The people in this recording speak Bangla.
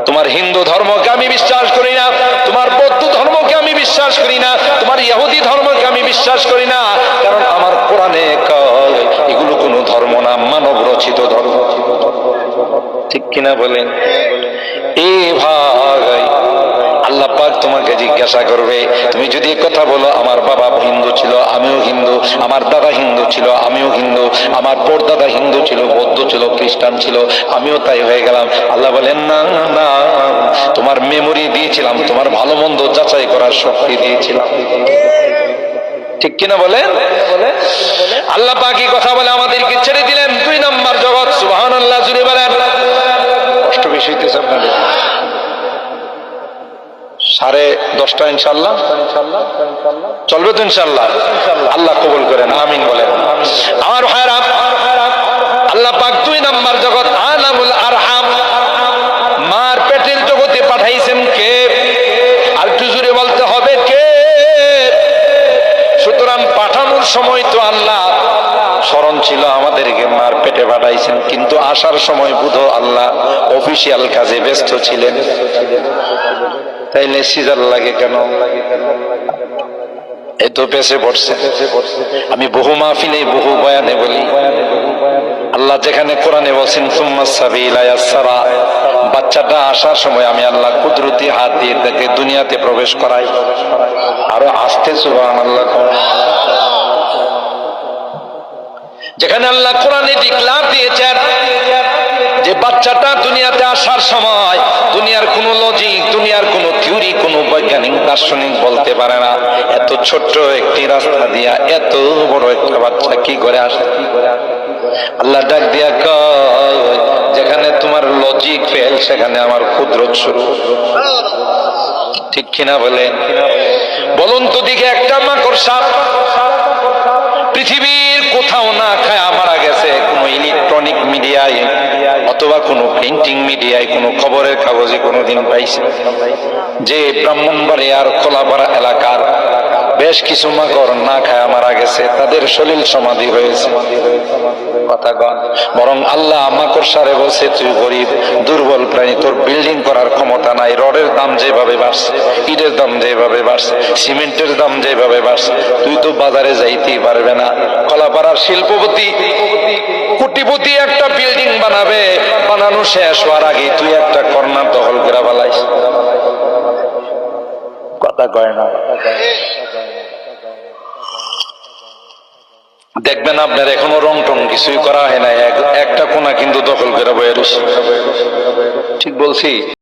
তোমার হিন্দু ধর্মকে আমি বিশ্বাস করি না, তোমার বৌদ্ধ ধর্মকে আমি বিশ্বাস করি না, তোমার ইহুদি ধর্মকে আমি বিশ্বাস করি না, কারণ আমার কোরআনে কয় এগুলো কোনো ধর্ম না, মানব রচিত ধর্ম। ঠিক কিনা বলেন? এ ভাই, আল্লাহ পাক তোমাকে জিজ্ঞাসা করবে, তুমি যদি কথা বলো আমার বাবা হিন্দু ছিল আমিও হিন্দু, আমার দাদা হিন্দু ছিল আমিও হিন্দু, আমার পরদাদা হিন্দু ছিল, বৌদ্ধ ছিল, খ্রিস্টান ছিল, আমিও তাই হয়ে গেলাম। আল্লাহ বলেন না না, তোমার মেমোরি দিয়েছিলাম, তোমার ভালো মন্দ যাচাই করার শক্তি দিয়েছিলাম। ঠিক কিনা বলেন? আল্লাহ পাক এই কথা বলে আমাদেরকে ছেড়ে দিলেন 2 নম্বর জগৎ। সুবহানাল্লাহ জুড়ে বলেন। কষ্ট বেশি হইতেছে আপনাদের? 10:30 ইনশাআল্লাহ চলবে তো ইনশাআল্লাহ? আল্লাহ কবুল করেন, আমিন বলেন। আমার ভাইরা, আল্লাহ পাক 2 নম্বর জগৎ আলামুল আরহাম, মার পেটের জগতে পাঠাইছেন কে? আর একটু জোরে বলতে হবে কে? সুতরাং পাঠানোর সময় তো আল্লাহ স্মরণ ছিল আমাদেরকে মার পেটে পাঠাইছেন, কিন্তু আসার সময় বুধ আল্লাহ অফিসিয়াল কাজে ব্যস্ত ছিলেন। তাইলে সিজার লাগে কেন? এই তো পেছে পড়ছে। আমি বহু মাহফিলে বহু বয়ানে বলি, আল্লাহ যেখানে কোরআনে বলছেন সুম্মাস সাবিলা ইয়াসসারা, বাচ্চাটা আসার সময় আমি আল্লাহ কুদরতি হাত দিয়ে তাকে দুনিয়াতে প্রবেশ করাই। আরো আস্তে সুবহানাল্লাহ। যেখানে আল্লাহ কোরআনে ডিক্লার দিয়েছেন যে বাচ্চাটা দুনিয়াতে আসার সময় দুনিয়ার কোনো লজিক, দুনিয়ার কোনো থিওরি, কোনো বৈজ্ঞানিক দার্শনিক বলতে পারে না এত ছোট্ট একটি রাস্তা দিয়া এত বড় একটা বাচ্চা কি করে আসে। আল্লাহ ডাক দিয়া কয়, যেখানে তোমার লজিক ফেল সেখানে আমার কুদরত শুরু। ঠিক কিনা বলেন? বলুন তো দিকে, একটা মাকড়সা পৃথিবীর কোথাও না খায় মারা গেছে কোন ইলেকট্রনিক মিডিয়ায় অথবা কোন প্রিন্টিং মিডিয়ায়, কোন খবরের কাগজে কোনদিন পাইছে যে ব্রাহ্মণবাড়িয়ার খোলাপাড়া এলাকার বেশ কিছু মাকড় না খায় মারা গেছে, তাদের সলিল সমাধি হয়েছে? কথা কন। বরং আল্লাহ মাকড়সারে বলছে, তুই গরিব দুর্বল প্রাণী, তোর বিল্ডিং করার ক্ষমতা নাই, রডের দাম যেভাবে বাড়ছে, ইটের দাম যেভাবে বাড়ছে, সিমেন্টের দাম যেভাবে বাড়ছে, তুই তো বাজারে যাইতেই পারবে না। কলাপাড়ার শিল্পপতি কোটিপতি একটা বিল্ডিং বানাবে, বানানো শেষ হওয়ার আগে তুই একটা কর্নার দখল করে ফেলাইস। কথা কয় না? দেখবেন আপনার এখনো রং টং কিছুই করা হয় না, একটা কোনা কিন্তু দখল করে বয়ে রয়েছে। ঠিক বলছি?